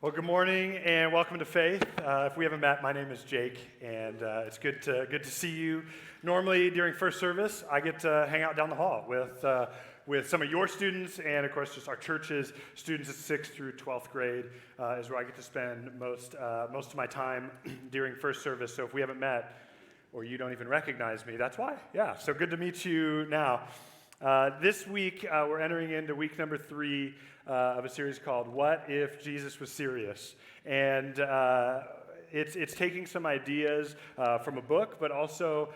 Well, good morning and welcome to Faith. If we haven't met, my name is Jake, and it's good to see you. Normally, during first service, I get to hang out down the hall with some of your students, and of course, just our church's students at 6th through 12th grade is where I get to spend most of my time during first service. So if we haven't met, or you don't even recognize me, that's why. Yeah. So good to meet you now. This week, we're entering into week number 3 of a series called What If Jesus Was Serious? And it's taking some ideas from a book, but also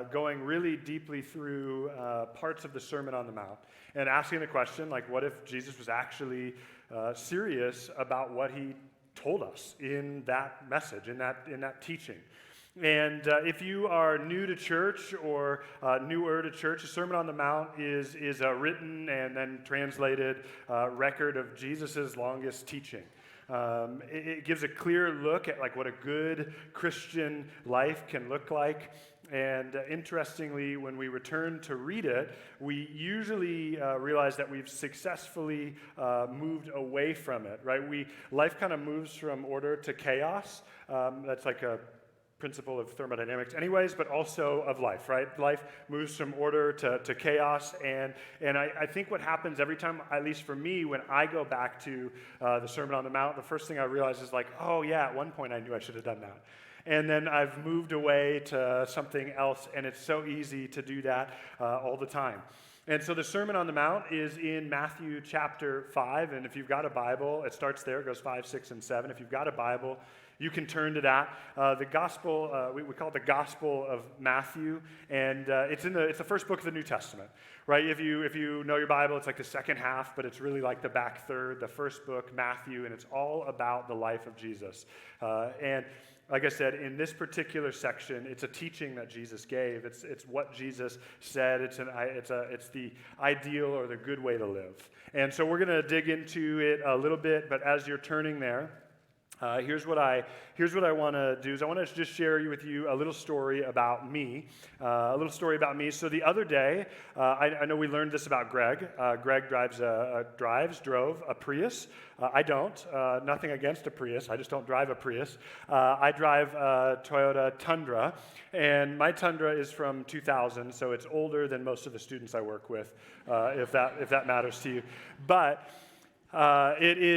going really deeply through parts of the Sermon on the Mount and asking the question, like, what if Jesus was actually serious about what he told us in that message, in that teaching? And if you are new to church or newer to church, the Sermon on the Mount is a written and then translated record of Jesus' longest teaching. It gives a clear look at like what a good Christian life can look like. And interestingly, when we return to read it, we usually realize that we've successfully moved away from it, right? Life kind of moves from order to chaos. That's like a principle of thermodynamics anyways, but also of life, right? Life moves from order to chaos, and I think what happens every time, at least for me, when I go back to the Sermon on the Mount, the first thing I realize is like, oh yeah, at one point I knew I should have done that. And then I've moved away to something else, and it's so easy to do that all the time. And so the Sermon on the Mount is in Matthew chapter 5, and if you've got a Bible, it starts there, it goes 5, 6, and 7. If you've got a Bible, you can turn to that. The gospel, we call it the Gospel of Matthew, and it's the first book of the New Testament, right? If you know your Bible, it's like the second half, but it's really like the back third, the first book, Matthew, and it's all about the life of Jesus. And like I said, in this particular section, it's a teaching that Jesus gave. It's what Jesus said. It's the ideal or the good way to live. And so we're going to dig into it a little bit. But as you're turning there, here's what I want to do is I want to just share with you a little story about me. So the other day, I know we learned this about Greg. Greg drove a Prius. I don't. Nothing against a Prius. I just don't drive a Prius. I drive a Toyota Tundra, and my Tundra is from 2000, so it's older than most of the students I work with, if that matters to you. But it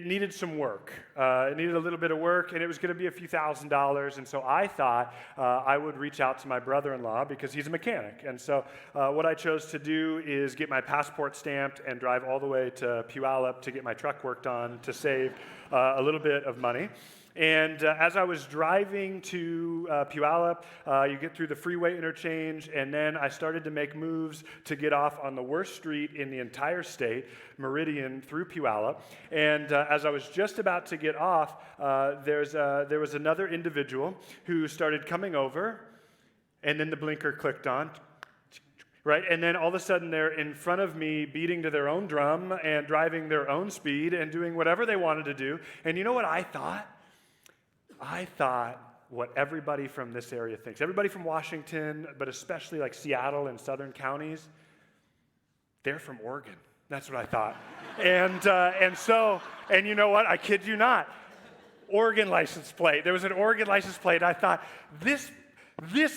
needed some work. It needed a little bit of work, and it was going to be a few $1,000s. And so I thought I would reach out to my brother-in-law because he's a mechanic. And so what I chose to do is get my passport stamped and drive all the way to Puyallup to get my truck worked on to save a little bit of money. And as I was driving to Puyallup, you get through the freeway interchange, and then I started to make moves to get off on the worst street in the entire state, Meridian, through Puyallup. And as I was just about to get off, there was another individual who started coming over, and then the blinker clicked on. Right, and then all of a sudden they're in front of me beating to their own drum and driving their own speed and doing whatever they wanted to do. And you know what I thought? I thought what everybody from this area thinks. Everybody from Washington, but especially like Seattle and southern counties, they're from Oregon. That's what I thought. And you know what? I kid you not. Oregon license plate. There was an Oregon license plate. I thought, this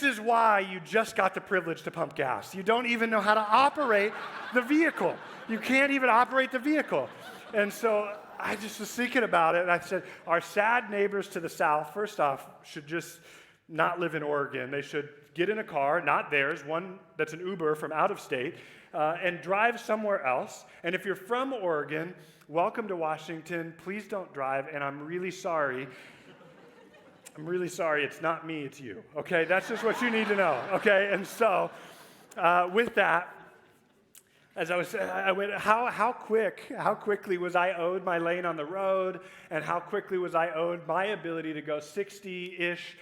is why you just got the privilege to pump gas. You don't even know how to operate the vehicle. You can't even operate the vehicle. And so I just was thinking about it, and I said, our sad neighbors to the south, first off, should just not live in Oregon. They should get in a car, not theirs, one that's an Uber from out of state, and drive somewhere else. And if you're from Oregon, welcome to Washington. Please don't drive, and I'm really sorry. It's not me, it's you, okay? That's just what you need to know, okay? And so, with that, as I went, how quickly was I owed my lane on the road, and how quickly was I owed my ability to go 60-ish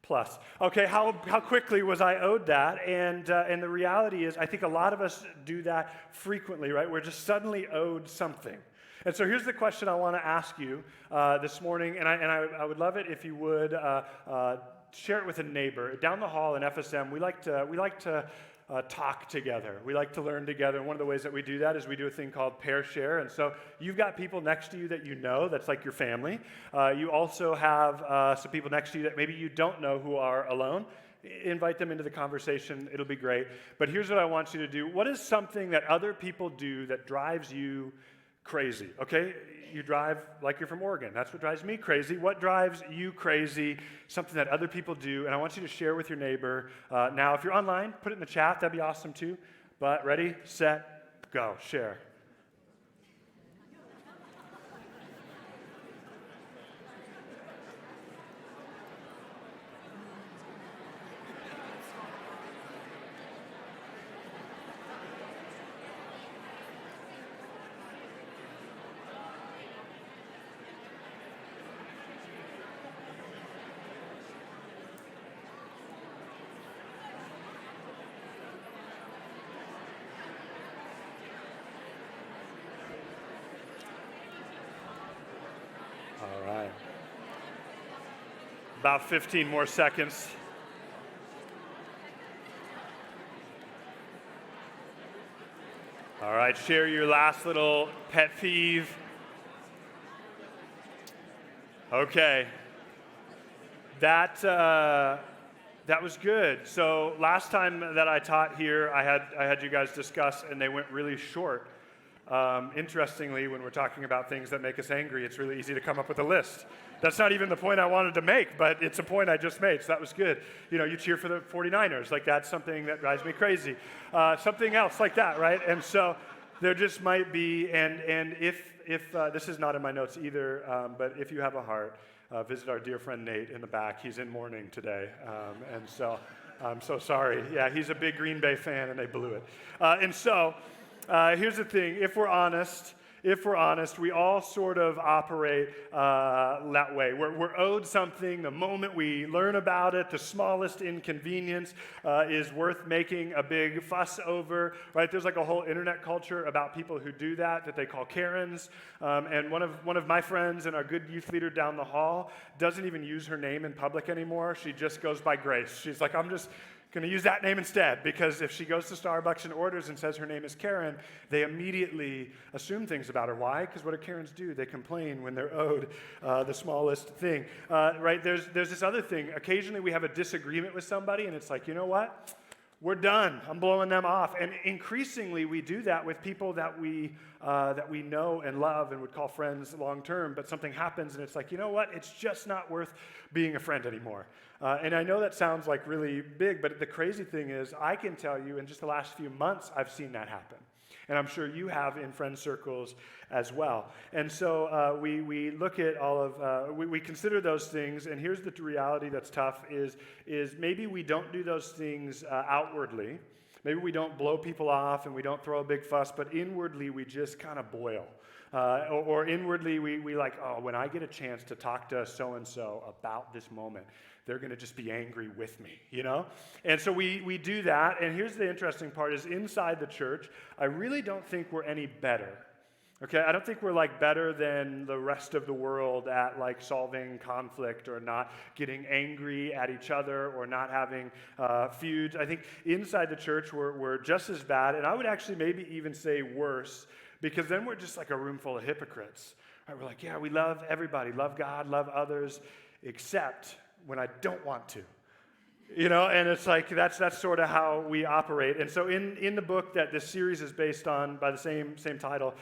plus? Okay, how quickly was I owed that? And the reality is, I think a lot of us do that frequently, right? We're just suddenly owed something. And so here's the question I want to ask you this morning, and I would love it if you would share it with a neighbor. Down the hall in FSM, we like to talk together. We like to learn together. And one of the ways that we do that is we do a thing called pair share. And so you've got people next to you that you know, that's like your family. You also have some people next to you that maybe you don't know who are alone. Invite them into the conversation. It'll be great. But here's what I want you to do. What is something that other people do that drives you crazy? Okay? You drive like you're from Oregon. That's what drives me crazy. What drives you crazy? Something that other people do. And I want you to share with your neighbor. Now, if you're online, put it in the chat. That'd be awesome too. But ready, set, go. Share. All right. About 15 more seconds. All right, share your last little pet peeve. Okay. That was good. So last time that I taught here, I had you guys discuss, and they went really short. Interestingly, when we're talking about things that make us angry, it's really easy to come up with a list. That's not even the point I wanted to make, but it's a point I just made, so that was good. You know, you cheer for the 49ers, like that's something that drives me crazy. Something else like that, right? And so there just might be, and if this is not in my notes either, but if you have a heart, visit our dear friend Nate in the back. He's in mourning today, and so I'm so sorry. Yeah, he's a big Green Bay fan, and they blew it. And so here's the thing. If we're honest, we all sort of operate that way. We're owed something the moment we learn about it. The smallest inconvenience is worth making a big fuss over, right? There's like a whole internet culture about people who do that they call Karens. And one of my friends and our good youth leader down the hall doesn't even use her name in public anymore. She just goes by Grace. She's like, I'm just going to use that name instead, because if she goes to Starbucks and orders and says her name is Karen, they immediately assume things about her. Why? Because what do Karens do? They complain when they're owed the smallest thing. Right? There's this other thing. Occasionally we have a disagreement with somebody, and it's like, you know what? We're done. I'm blowing them off. And increasingly we do that with people that we know and love and would call friends long term, but something happens and it's like, you know what? It's just not worth being a friend anymore. And I know that sounds like really big, but the crazy thing is I can tell you in just the last few months I've seen that happen. And I'm sure you have in friend circles as well. And so we look at all of, we consider those things, and here's the reality that's tough is maybe we don't do those things outwardly. Maybe we don't blow people off and we don't throw a big fuss, but inwardly we just kind of boil. Or inwardly we like, oh, when I get a chance to talk to so-and-so about this moment, they're going to just be angry with me, you know? And so we do that, and here's the interesting part is inside the church, I really don't think we're any better. Okay, I don't think we're like better than the rest of the world at like solving conflict or not getting angry at each other or not having feuds. I think inside the church we're just as bad, and I would actually maybe even say worse, because then we're just like a room full of hypocrites. Right? We're like, yeah, we love everybody, love God, love others, except when I don't want to. You know, and it's like that's sort of how we operate. And so in the book that this series is based on by the same title,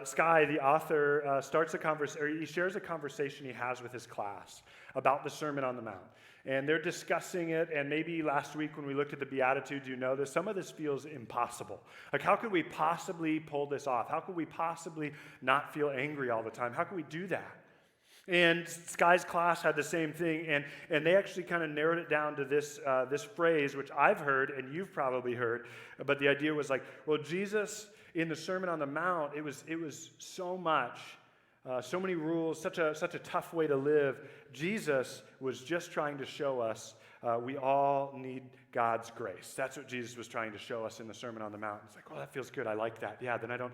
Sky, the author, starts a conversation, or he shares a conversation he has with his class about the Sermon on the Mount. And they're discussing it, and maybe last week when we looked at the Beatitudes, you know that some of this feels impossible. Like, how could we possibly pull this off? How could we possibly not feel angry all the time? How could we do that? And Sky's class had the same thing, and they actually kind of narrowed it down to this phrase, which I've heard and you've probably heard, but the idea was like, well, Jesus in the Sermon on the Mount, it was so much, so many rules, such a tough way to live. Jesus was just trying to show us we all need God's grace. That's what Jesus was trying to show us in the Sermon on the Mount. It's like, oh, that feels good. I like that. Yeah, then I don't.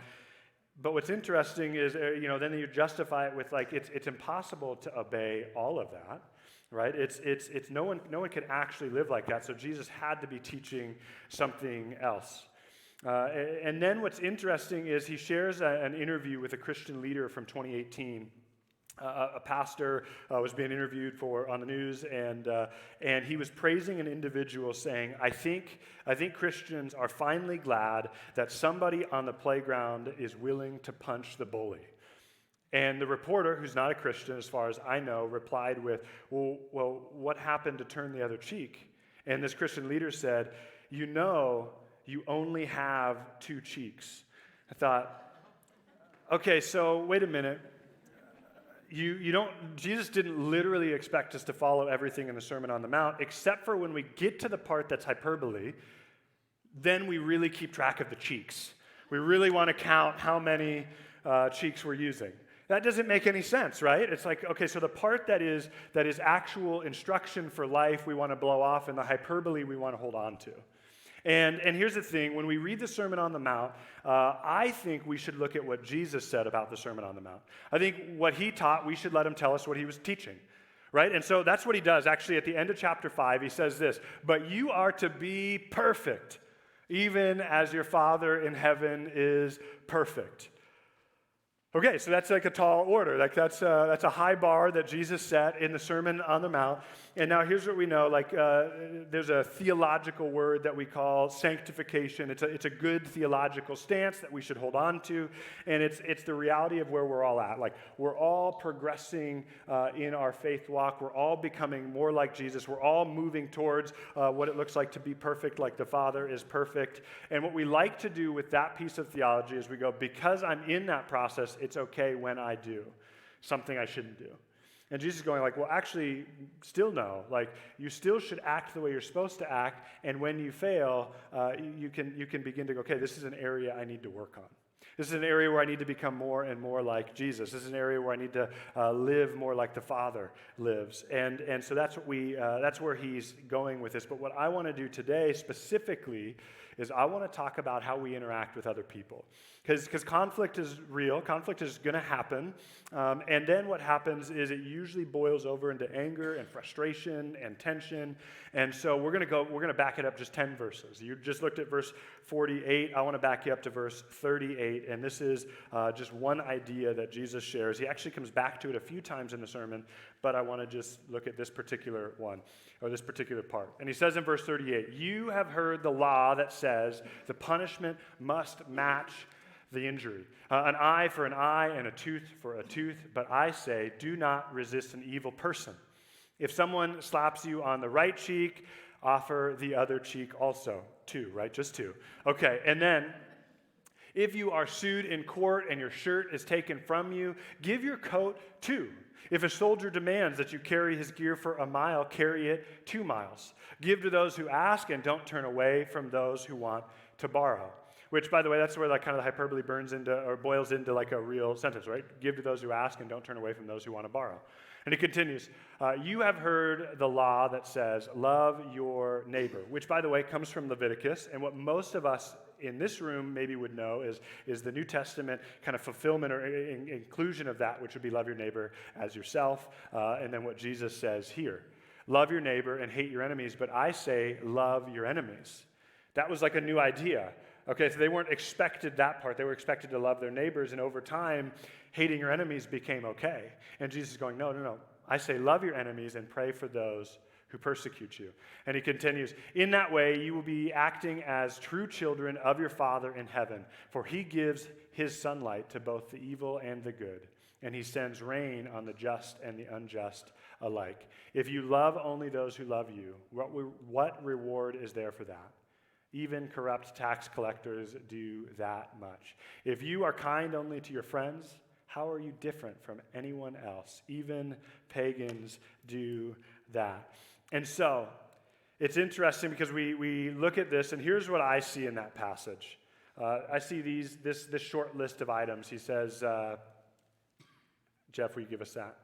But what's interesting is, then you justify it with like, it's impossible to obey all of that. right? It's no one can actually live like that. So Jesus had to be teaching something else. And then what's interesting is he shares an interview with a Christian leader from 2018. A pastor was being interviewed on the news, and he was praising an individual, saying, I think Christians are finally glad that somebody on the playground is willing to punch the bully. And the reporter, who's not a Christian as far as I know, replied with, well, what happened to turn the other cheek? And this Christian leader said, you only have two cheeks. I thought, okay, so wait a minute. Jesus didn't literally expect us to follow everything in the Sermon on the Mount, except for when we get to the part that's hyperbole, then we really keep track of the cheeks. We really want to count how many cheeks we're using. That doesn't make any sense, right? It's like, okay, so the part that is actual instruction for life we want to blow off, and the hyperbole we want to hold on to. And here's the thing, when we read the Sermon on the Mount, I think we should look at what Jesus said about the Sermon on the Mount. I think what he taught, we should let him tell us what he was teaching, right? And so that's what he does. Actually, at the end of chapter 5, he says this, but you are to be perfect, even as your Father in heaven is perfect. Okay, so that's like a tall order. Like that's a high bar that Jesus set in the Sermon on the Mount. And now here's what we know. Like there's a theological word that we call sanctification. It's a good theological stance that we should hold on to, and it's the reality of where we're all at. Like we're all progressing in our faith walk. We're all becoming more like Jesus. We're all moving towards what it looks like to be perfect, like the Father is perfect. And what we like to do with that piece of theology is we go, because I'm in that process, it's okay when I do something I shouldn't do. And Jesus is going like, well, actually, still no. Like, you still should act the way you're supposed to act, and when you fail, you can begin to go, okay, this is an area I need to work on. This is an area where I need to become more and more like Jesus. This is an area where I need to live more like the Father lives. And so that's where he's going with this. But what I want to do today specifically is I want to talk about how we interact with other people. Because conflict is real. Conflict is going to happen. And then what happens is it usually boils over into anger and frustration and tension. And so we're going to back it up just 10 verses. You just looked at verse 48. I want to back you up to verse 38. And this is just one idea that Jesus shares. He actually comes back to it a few times in the sermon, but I want to just look at this particular one, or this particular part. And he says in verse 38, you have heard the law that says the punishment must match the injury. An eye for an eye and a tooth for a tooth. But I say, do not resist an evil person. If someone slaps you on the right cheek, offer the other cheek also. 2, right? Just 2. Okay, and then if you are sued in court and your shirt is taken from you, give your coat too. If a soldier demands that you carry his gear for a mile, carry it 2 miles. Give to those who ask and don't turn away from those who want to borrow. Which, by the way, that's where like kind of the hyperbole boils into like a real sentence, right? Give to those who ask and don't turn away from those who want to borrow. And he continues, you have heard the law that says, love your neighbor, which, by the way, comes from Leviticus. And what most of us in this room maybe would know is the New Testament kind of fulfillment or inclusion of that, which would be love your neighbor as yourself. And then what Jesus says here, love your neighbor and hate your enemies, but I say love your enemies. That was like a new idea. Okay, so they weren't expected that part. They were expected to love their neighbors, and over time, hating your enemies became okay. And Jesus is going, no. I say love your enemies and pray for those who persecute you. And he continues, in that way, you will be acting as true children of your Father in heaven, for he gives his sunlight to both the evil and the good, and he sends rain on the just and the unjust alike. If you love only those who love you, what reward is there for that? Even corrupt tax collectors do that much. If you are kind only to your friends, how are you different from anyone else? Even pagans do that. And so, it's interesting because we look at this, and here's what I see in that passage. I see this short list of items. He says, Jeff, will you give us that?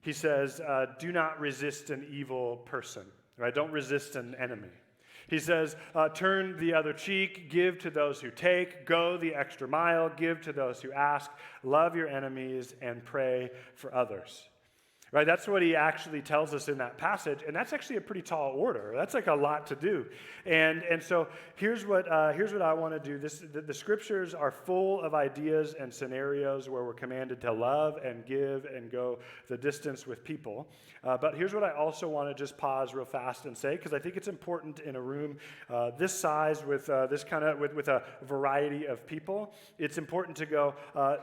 He says, do not resist an evil person, right? Don't resist an enemy. He says, turn the other cheek, give to those who take, go the extra mile, give to those who ask, love your enemies, and pray for others. Right, that's what he actually tells us in that passage, and that's actually a pretty tall order. That's like a lot to do, and so here's what I want to do. The scriptures are full of ideas and scenarios where we're commanded to love and give and go the distance with people. But here's what I also want to just pause real fast and say, because I think it's important in a room this size with this kind of with a variety of people. It's important to go.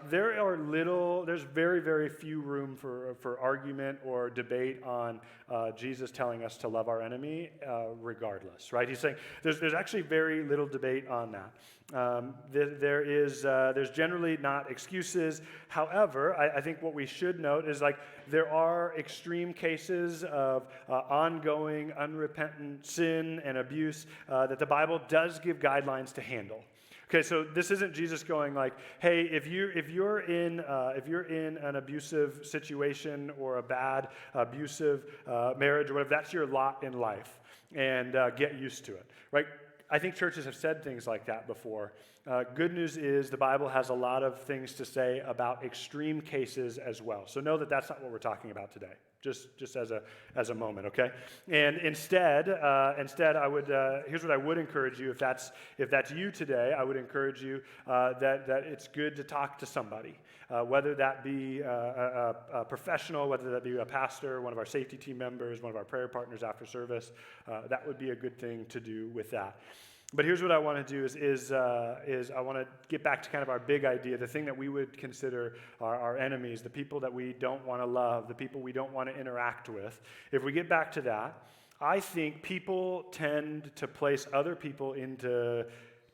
There's very, very few room for argument or debate on Jesus telling us to love our enemy regardless, right? He's saying there's actually very little debate on that. There's generally not excuses. However, I think what we should note is like there are extreme cases of ongoing, unrepentant sin and abuse that the Bible does give guidelines to handle. Okay, so this isn't Jesus going like, "Hey, if you're in an abusive situation or a bad abusive marriage or whatever, that's your lot in life, and get used to it." Right? I think churches have said things like that before. Good news is the Bible has a lot of things to say about extreme cases as well. So know that that's not what we're talking about today. Just as a moment, okay? And instead, I would here's what I would encourage you if that's you today. I would encourage you that it's good to talk to somebody, whether that be a professional, whether that be a pastor, one of our safety team members, one of our prayer partners after service. That would be a good thing to do with that. But here's what I want to do is I want to get back to kind of our big idea, the thing that we would consider our enemies, the people that we don't want to love, the people we don't want to interact with. If we get back to that, I think people tend to place other people into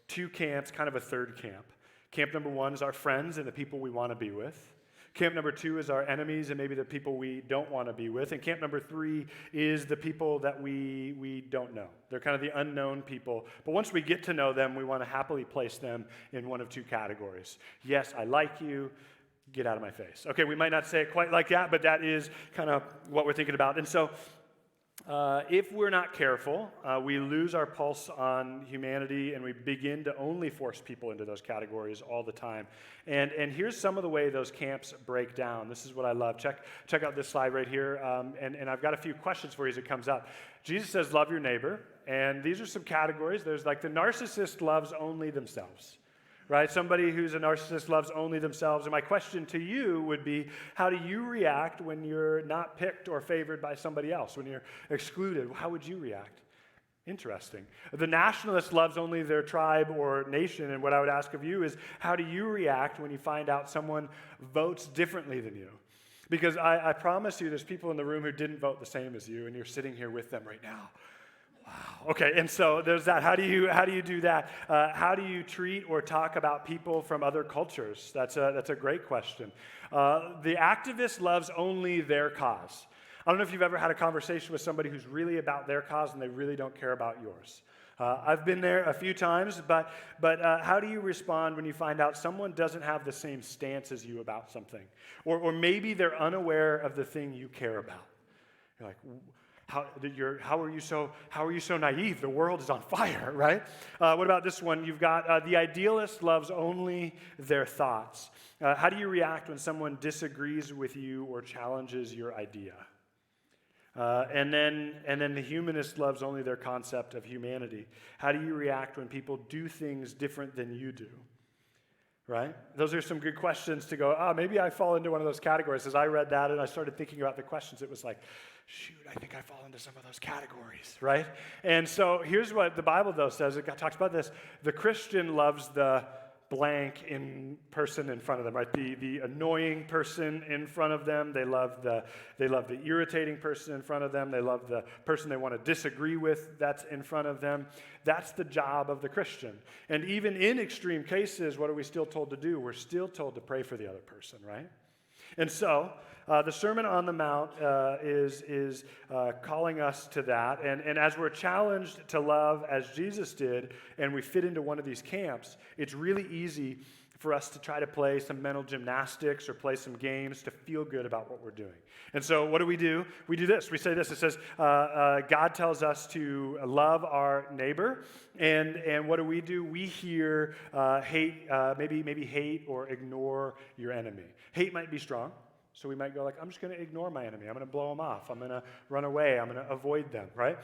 two camps, kind of a third camp. Camp number one is our friends and the people we want to be with. Camp number two is our enemies and maybe the people we don't want to be with. And camp number three is the people that we don't know. They're kind of the unknown people. But once we get to know them, we want to happily place them in one of two categories. Yes, I like you. Get out of my face. Okay, we might not say it quite like that, but that is kind of what we're thinking about. And so if we're not careful, we lose our pulse on humanity and we begin to only force people into those categories all the time. And here's some of the way those camps break down. This is what I love. Check out this slide right here. And I've got a few questions for you as it comes up. Jesus says, love your neighbor. And these are some categories. There's like the narcissist loves only themselves. Right? Somebody who's a narcissist loves only themselves. And my question to you would be, how do you react when you're not picked or favored by somebody else, when you're excluded? How would you react? Interesting. The nationalist loves only their tribe or nation. And what I would ask of you is, how do you react when you find out someone votes differently than you? Because I promise you there's people in the room who didn't vote the same as you, and you're sitting here with them right now. Wow. Okay, and so there's that. How do you do that? How do you treat or talk about people from other cultures? That's a great question. The activist loves only their cause. I don't know if you've ever had a conversation with somebody who's really about their cause and they really don't care about yours. I've been there a few times, but how do you respond when you find out someone doesn't have the same stance as you about something, or maybe they're unaware of the thing you care about? You're like, how are you so naive? The world is on fire, right? What about this one? You've got the idealist loves only their thoughts. How do you react when someone disagrees with you or challenges your idea? And then the humanist loves only their concept of humanity. How do you react when people do things different than you do? Right? Those are some good questions to go, maybe I fall into one of those categories. As I read that and I started thinking about the questions, it was like, shoot, I think I fall into some of those categories, right? And so here's what the Bible, though, says. It talks about this. The Christian loves the blank in person in front of them, right? The annoying person in front of them. They love the irritating person in front of them. They love the person they want to disagree with that's in front of them. That's the job of the Christian. And even in extreme cases, what are we still told to do? We're still told to pray for the other person, right? And so the Sermon on the Mount is calling us to that. And as we're challenged to love as Jesus did, and we fit into one of these camps, it's really easy for us to try to play some mental gymnastics or play some games to feel good about what we're doing. And so what do? We do this. We say this. It says, God tells us to love our neighbor. And what do? We hear hate, maybe hate or ignore your enemy. Hate might be strong. So we might go like, I'm just going to ignore my enemy. I'm going to blow them off. I'm going to run away. I'm going to avoid them, right?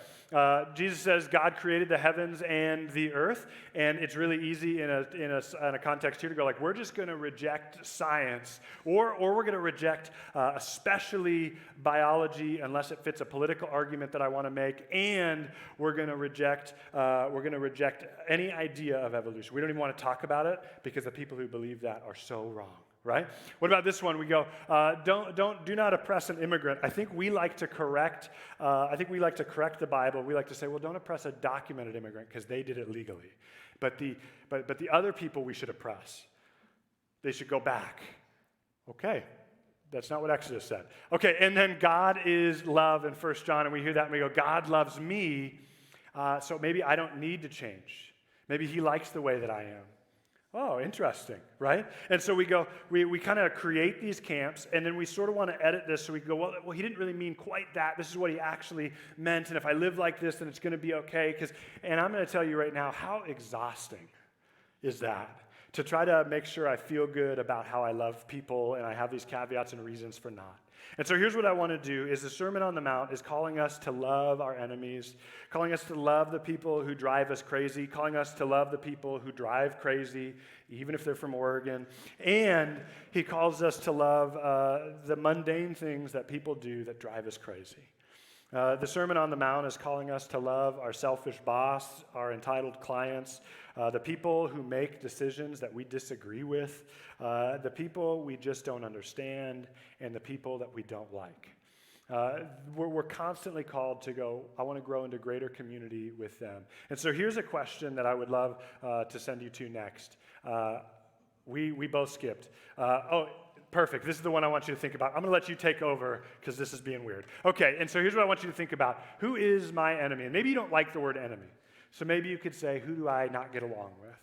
Jesus says God created the heavens and the earth, and it's really easy in a context here to go like, we're just going to reject science, or we're going to reject especially biology unless it fits a political argument that I want to make, and we're going to reject any idea of evolution. We don't even want to talk about it because the people who believe that are so wrong. Right? What about this one? We go, do not oppress an immigrant. I think we like to correct the Bible. We like to say, well, don't oppress a documented immigrant because they did it legally. But the other people we should oppress. They should go back. Okay. That's not what Exodus said. Okay, and then God is love in 1 John, and we hear that and we go, God loves me, so maybe I don't need to change. Maybe he likes the way that I am. Oh, interesting, right? And so we go, we kind of create these camps, and then we sort of want to edit this, so we go, well, he didn't really mean quite that. This is what he actually meant, and if I live like this, then it's going to be okay. And I'm going to tell you right now, how exhausting is that? To try to make sure I feel good about how I love people, and I have these caveats and reasons for not. And so here's what I want to do is the Sermon on the Mount is calling us to love our enemies, calling us to love the people who drive us crazy, calling us to love the people who drive crazy, even if they're from Oregon. And he calls us to love the mundane things that people do that drive us crazy. The Sermon on the Mount is calling us to love our selfish boss, our entitled clients, the people who make decisions that we disagree with, the people we just don't understand, and the people that we don't like. We're constantly called to go, I want to grow into greater community with them. And so here's a question that I would love to send you to next. We both skipped. Perfect. This is the one I want you to think about. I'm going to let you take over because this is being weird. Okay, and so here's what I want you to think about. Who is my enemy? And maybe you don't like the word enemy. So maybe you could say, who do I not get along with?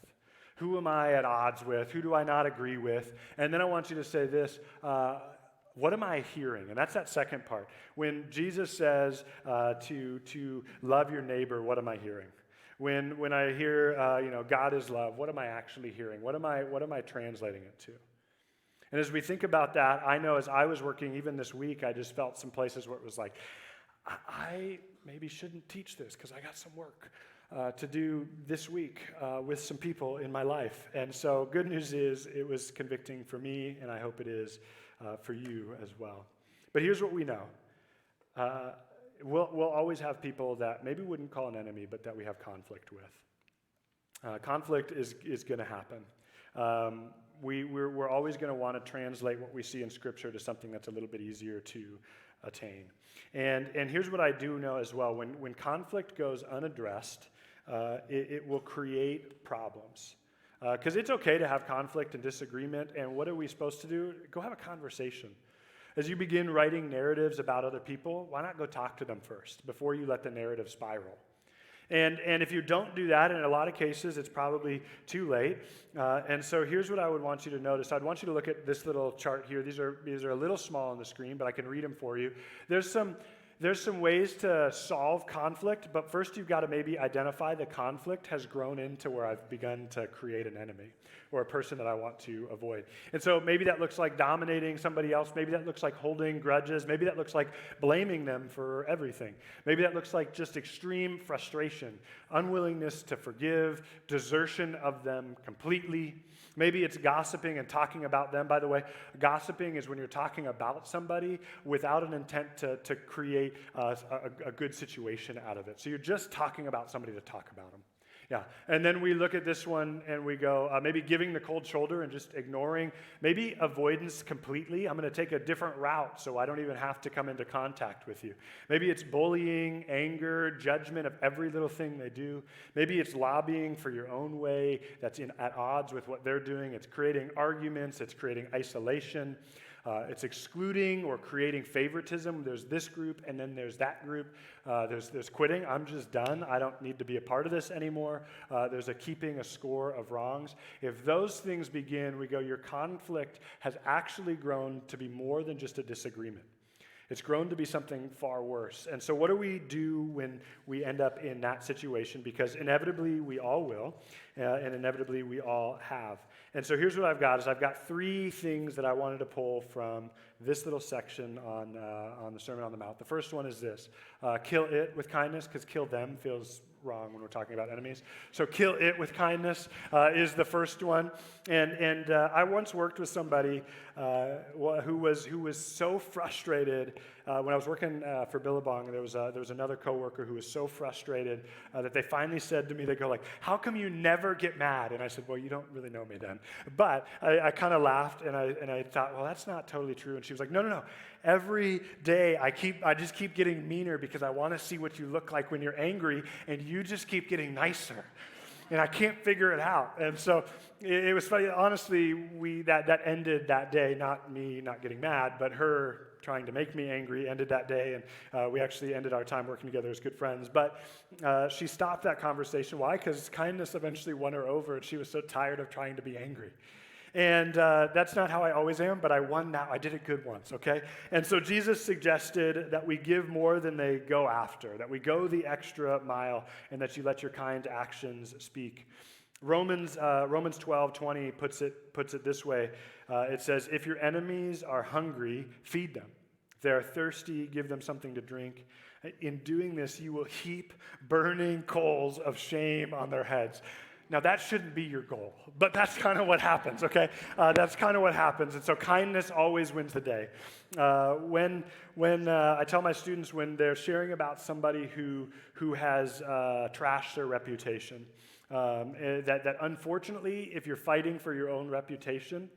Who am I at odds with? Who do I not agree with? And then I want you to say this, what am I hearing? And that's that second part. When Jesus says to love your neighbor, what am I hearing? When I hear, God is love, what am I actually hearing? What am I translating it to? And as we think about that, I know as I was working even this week, I just felt some places where it was like, I maybe shouldn't teach this because I got some work to do this week with some people in my life. And so good news is it was convicting for me, and I hope it is for you as well. But here's what we know. We'll always have people that maybe wouldn't call an enemy, but that we have conflict with. Conflict is going to happen. We're always going to want to translate what we see in Scripture to something that's a little bit easier to attain. And here's what I do know as well. When conflict goes unaddressed, it will create problems. Because it's okay to have conflict and disagreement, and what are we supposed to do? Go have a conversation. As you begin writing narratives about other people, why not go talk to them first before you let the narrative spiral? And if you don't do that, in a lot of cases, it's probably too late. And so here's what I would want you to notice. I'd want you to look at this little chart here. These are a little small on the screen, but I can read them for you. There's some ways to solve conflict, but first you've got to maybe identify the conflict has grown into where I've begun to create an enemy or a person that I want to avoid. And so maybe that looks like dominating somebody else. Maybe that looks like holding grudges. Maybe that looks like blaming them for everything. Maybe that looks like just extreme frustration, unwillingness to forgive, desertion of them completely. Maybe it's gossiping and talking about them. By the way, gossiping is when you're talking about somebody without an intent to create a good situation out of it. So you're just talking about somebody to talk about them. Yeah, and then we look at this one and we go, maybe giving the cold shoulder and just ignoring, maybe avoidance completely. I'm going to take a different route so I don't even have to come into contact with you. Maybe it's bullying, anger, judgment of every little thing they do. Maybe it's lobbying for your own way that's at odds with what they're doing. It's creating arguments. It's creating isolation. It's excluding or creating favoritism. There's this group, and then there's that group. There's quitting. I'm just done. I don't need to be a part of this anymore. There's a keeping a score of wrongs. If those things begin, we go, your conflict has actually grown to be more than just a disagreement. It's grown to be something far worse. And so what do we do when we end up in that situation? Because inevitably we all will. and inevitably we all have. And so here's what I've got: is I've got three things that I wanted to pull from this little section on the Sermon on the Mount. The first one is this: kill it with kindness, because kill them feels wrong when we're talking about enemies. So kill it with kindness is the first one. And I once worked with somebody who was so frustrated when I was working for Billabong. There was another coworker who was so frustrated that they finally said to me, they go like, "How come you never get mad?" And I said, "Well, you don't really know me then." But I kind of laughed and I thought, well, that's not totally true. And she was like, no. Every day I just keep getting meaner because I want to see what you look like when you're angry, and you just keep getting nicer. And I can't figure it out. And so it was funny. Honestly, that ended that day, not me not getting mad, but her trying to make me angry ended that day. And we actually ended our time working together as good friends. But she stopped that conversation. Why? Because kindness eventually won her over, and she was so tired of trying to be angry. And that's not how I always am, but I won now. I did it good once, okay? And so Jesus suggested that we give more than they go after, that we go the extra mile, and that you let your kind actions speak. Romans 12:20 puts it this way. It says, "If your enemies are hungry, feed them. If they are thirsty, give them something to drink. In doing this, you will heap burning coals of shame on their heads." Now, that shouldn't be your goal, but that's kind of what happens, okay? That's kind of what happens. And so kindness always wins the day. When I tell my students when they're sharing about somebody who has trashed their reputation, that unfortunately, if you're fighting for your own reputation,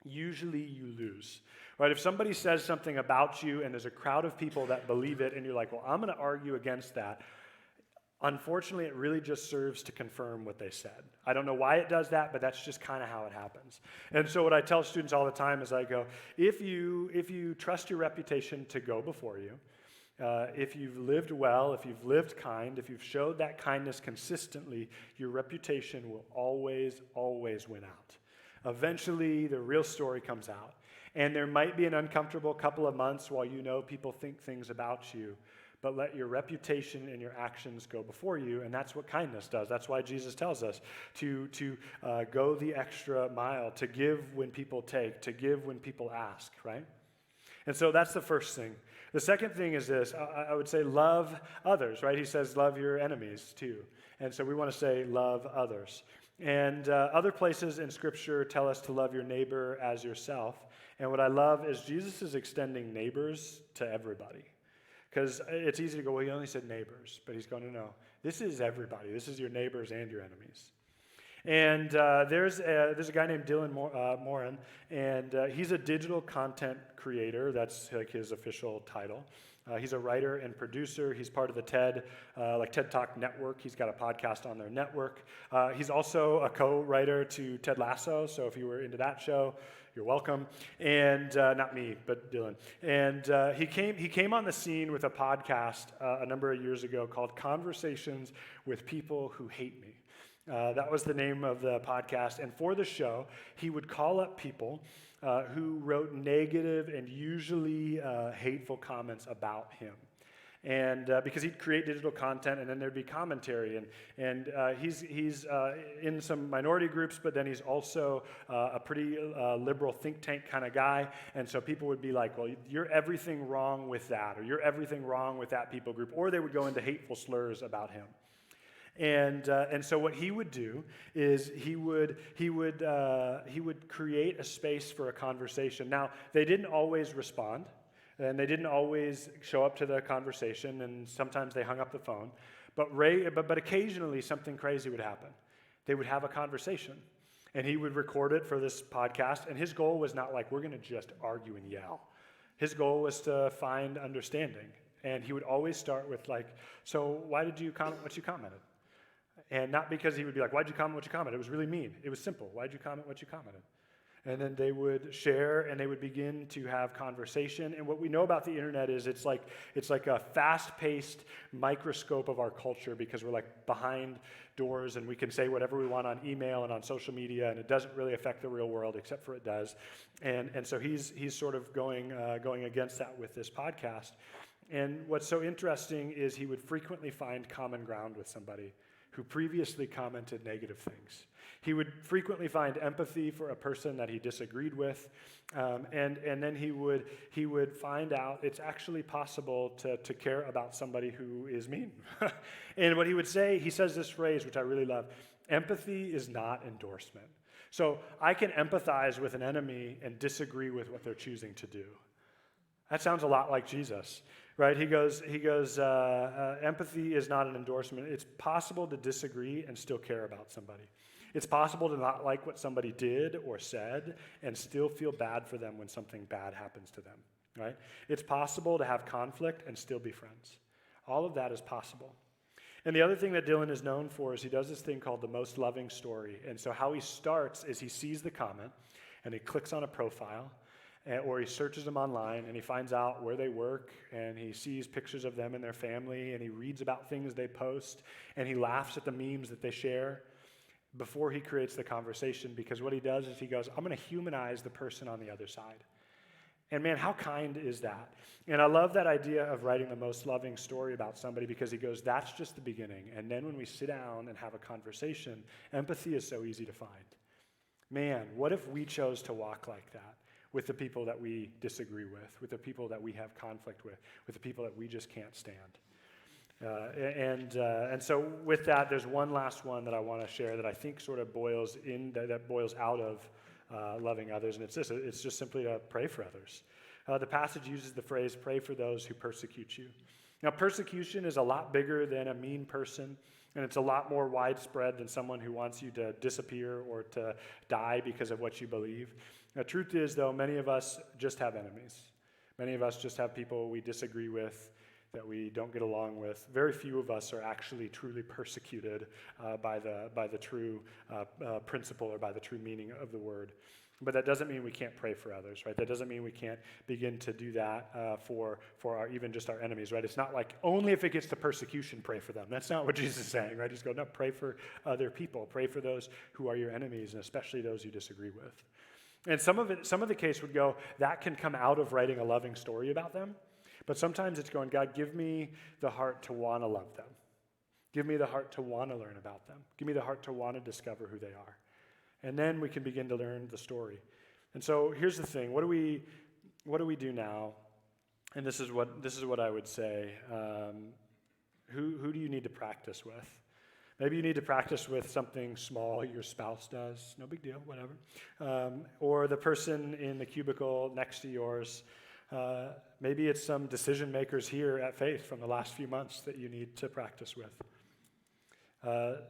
usually you lose. Right? If somebody says something about you and there's a crowd of people that believe it and you're like, well, I'm going to argue against that, unfortunately, it really just serves to confirm what they said. I don't know why it does that, but that's just kind of how it happens. And so what I tell students all the time is I go, if you trust your reputation to go before you, if you've lived well, if you've lived kind, if you've showed that kindness consistently, your reputation will always, always win out. Eventually, the real story comes out. And there might be an uncomfortable couple of months while you know people think things about you, but let your reputation and your actions go before you, and that's what kindness does. That's why Jesus tells us to go the extra mile, to give when people take, to give when people ask, right? And so that's the first thing. The second thing is this. I would say love others, right? He says love your enemies too. And so we want to say love others. And other places in Scripture tell us to love your neighbor as yourself. And what I love is Jesus is extending neighbors to everybody. Because it's easy to go, well, he only said neighbors. But he's going, no, this is everybody. This is your neighbors and your enemies. And there's a guy named Dylan Moran, and he's a digital content creator. That's like his official title. He's a writer and producer. He's part of the TED Talk Network. He's got a podcast on their network. He's also a co-writer to Ted Lasso, so if you were into that show, you're welcome. And not me, but Dylan. And he came on the scene with a podcast a number of years ago called Conversations with People Who Hate Me. That was the name of the podcast. And for the show, he would call up people who wrote negative and usually hateful comments about him. And because he'd create digital content, and then there'd be commentary, and he's in some minority groups, but then he's also a pretty liberal think tank kind of guy, and so people would be like, well, you're everything wrong with that, or you're everything wrong with that people group, or they would go into hateful slurs about him. And so what he would do is he would create a space for a conversation. Now, they didn't always respond, and they didn't always show up to the conversation, and sometimes they hung up the phone. But occasionally something crazy would happen. They would have a conversation, and he would record it for this podcast. And his goal was not like, we're going to just argue and yell. His goal was to find understanding. And he would always start with like, so why did you comment what you commented? And not because he would be like, why'd you comment what you commented? It was really mean. It was simple. Why'd you comment what you commented? And then they would share, and they would begin to have conversation. And what we know about the internet is it's like a fast-paced microscope of our culture, because we're like behind doors, and we can say whatever we want on email and on social media, and it doesn't really affect the real world, except for it does. And so he's sort of going against that with this podcast. And what's so interesting is he would frequently find common ground with somebody. who previously commented negative things. He would frequently find empathy for a person that he disagreed with, and then he would find out it's actually possible to care about somebody who is mean. And what he would say, he says this phrase, which I really love, empathy is not endorsement. So I can empathize with an enemy and disagree with what they're choosing to do. That sounds a lot like Jesus, right? He goes, empathy is not an endorsement. It's possible to disagree and still care about somebody. It's possible to not like what somebody did or said and still feel bad for them when something bad happens to them, right? It's possible to have conflict and still be friends. All of that is possible. And the other thing that Dylan is known for is he does this thing called the most loving story. And so how he starts is he sees the comment and he clicks on a profile, or he searches them online and he finds out where they work and he sees pictures of them and their family and he reads about things they post and he laughs at the memes that they share before he creates the conversation, because what he does is he goes, I'm going to humanize the person on the other side. And man, how kind is that? And I love that idea of writing the most loving story about somebody, because he goes, that's just the beginning. And then when we sit down and have a conversation, empathy is so easy to find. Man, what if we chose to walk like that with the people that we disagree with the people that we have conflict with the people that we just can't stand? And so with that, there's one last one that I want to share that I think sort of boils out of loving others, and it's this. It's just simply to pray for others. The passage uses the phrase, pray for those who persecute you. Now, persecution is a lot bigger than a mean person, and it's a lot more widespread than someone who wants you to disappear or to die because of what you believe. The truth is, though, many of us just have enemies. Many of us just have people we disagree with, that we don't get along with. Very few of us are actually truly persecuted by the true principle or by the true meaning of the word. But that doesn't mean we can't pray for others, right? That doesn't mean we can't begin to do that for even just our enemies, right? It's not like only if it gets to persecution, pray for them. That's not what Jesus is saying, right? He's going, no, pray for other people. Pray for those who are your enemies, and especially those you disagree with. And some of the case would go, that can come out of writing a loving story about them. But sometimes it's going, God, give me the heart to want to love them. Give me the heart to want to learn about them. Give me the heart to want to discover who they are. And then we can begin to learn the story. And so here's the thing. What do we do now? And this is what I would say. Who do you need to practice with? Maybe you need to practice with something small your spouse does. No big deal, whatever. Or the person in the cubicle next to yours. Maybe it's some decision makers here at Faith from the last few months that you need to practice with.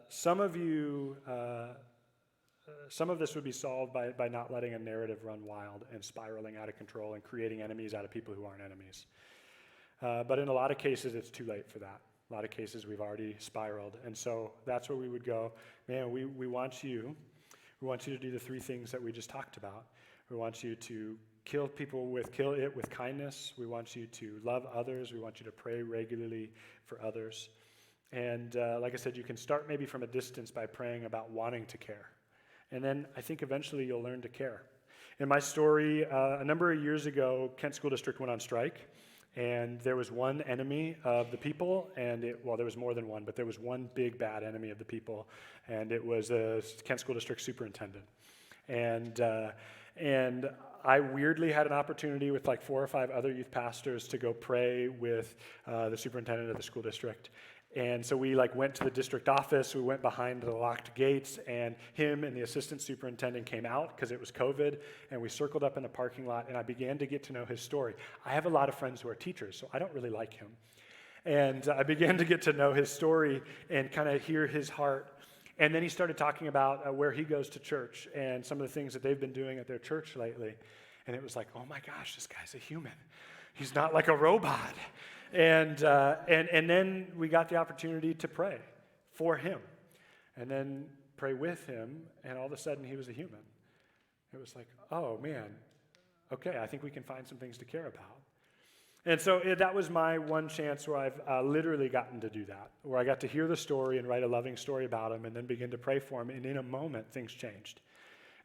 Some of this would be solved by not letting a narrative run wild and spiraling out of control and creating enemies out of people who aren't enemies. But in a lot of cases, it's too late for that. A lot of cases, we've already spiraled. And so that's where we would go, man, we want you to do the three things that we just talked about. We want you to kill it with kindness. We want you to love others. We want you to pray regularly for others. And like I said, you can start maybe from a distance by praying about wanting to care. And then I think eventually you'll learn to care. In my story, a number of years ago, Kent School District went on strike. And there was one enemy of the people, and there was more than one, but there was one big bad enemy of the people, and it was the Kent School District superintendent. And I weirdly had an opportunity with like 4 or 5 other youth pastors to go pray with the superintendent of the school district. And so we went to the district office, we went behind the locked gates, and him and the assistant superintendent came out because it was COVID, and we circled up in the parking lot, and I began to get to know his story. I have a lot of friends who are teachers, so I don't really like him. And I began to get to know his story and kind of hear his heart. And then he started talking about where he goes to church and some of the things that they've been doing at their church lately. And it was like, oh my gosh, this guy's a human. He's not like a robot. And then we got the opportunity to pray for him and then pray with him, and all of a sudden he was a human. It was like, oh man, okay, I think we can find some things to care about. And so that was my one chance where I've literally gotten to do that, where I got to hear the story and write a loving story about him and then begin to pray for him, and in a moment things changed.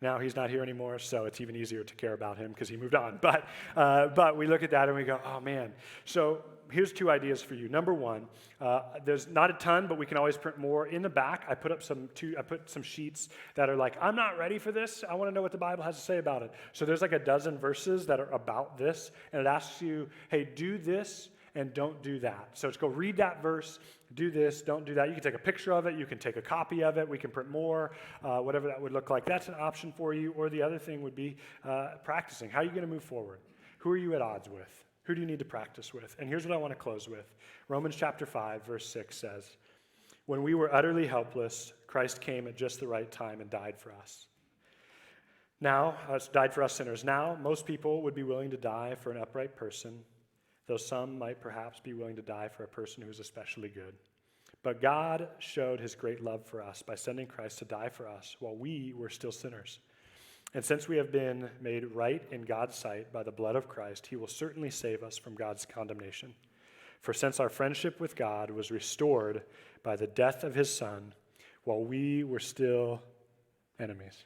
Now he's not here anymore, so it's even easier to care about him because he moved on. But we look at that and we go, oh man. So here's 2 ideas for you. Number 1, there's not a ton, but we can always print more. In the back, I put some sheets that are like, I'm not ready for this. I want to know what the Bible has to say about it. So there's like a dozen verses that are about this, and it asks you, hey, do this and don't do that. So it's go read that verse, do this, don't do that. You can take a picture of it. You can take a copy of it. We can print more, whatever that would look like. That's an option for you. Or the other thing would be practicing. How are you going to move forward? Who are you at odds with? Who do you need to practice with? And here's what I want to close with. Romans chapter 5, verse 6 says, when we were utterly helpless, Christ came at just the right time and died for us. Now, died for us sinners. Now, most people would be willing to die for an upright person, though some might perhaps be willing to die for a person who's especially good. But God showed his great love for us by sending Christ to die for us while we were still sinners. And since we have been made right in God's sight by the blood of Christ, he will certainly save us from God's condemnation. For since our friendship with God was restored by the death of his Son while we were still enemies,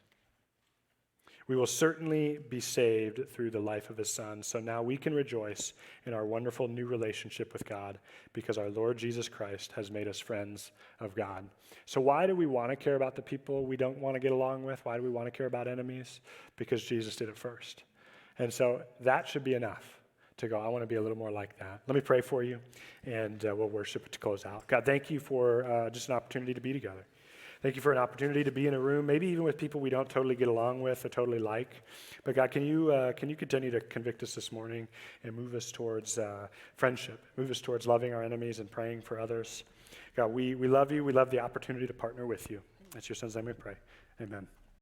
we will certainly be saved through the life of his Son. So now we can rejoice in our wonderful new relationship with God because our Lord Jesus Christ has made us friends of God. So why do we want to care about the people we don't want to get along with? Why do we want to care about enemies? Because Jesus did it first. And so that should be enough to go, I want to be a little more like that. Let me pray for you, and we'll worship to close out. God, thank you for just an opportunity to be together. Thank you for an opportunity to be in a room, maybe even with people we don't totally get along with or totally like. But God, can you continue to convict us this morning and move us towards friendship, move us towards loving our enemies and praying for others. God, we love you. We love the opportunity to partner with you. That's your Son's name we pray. Amen.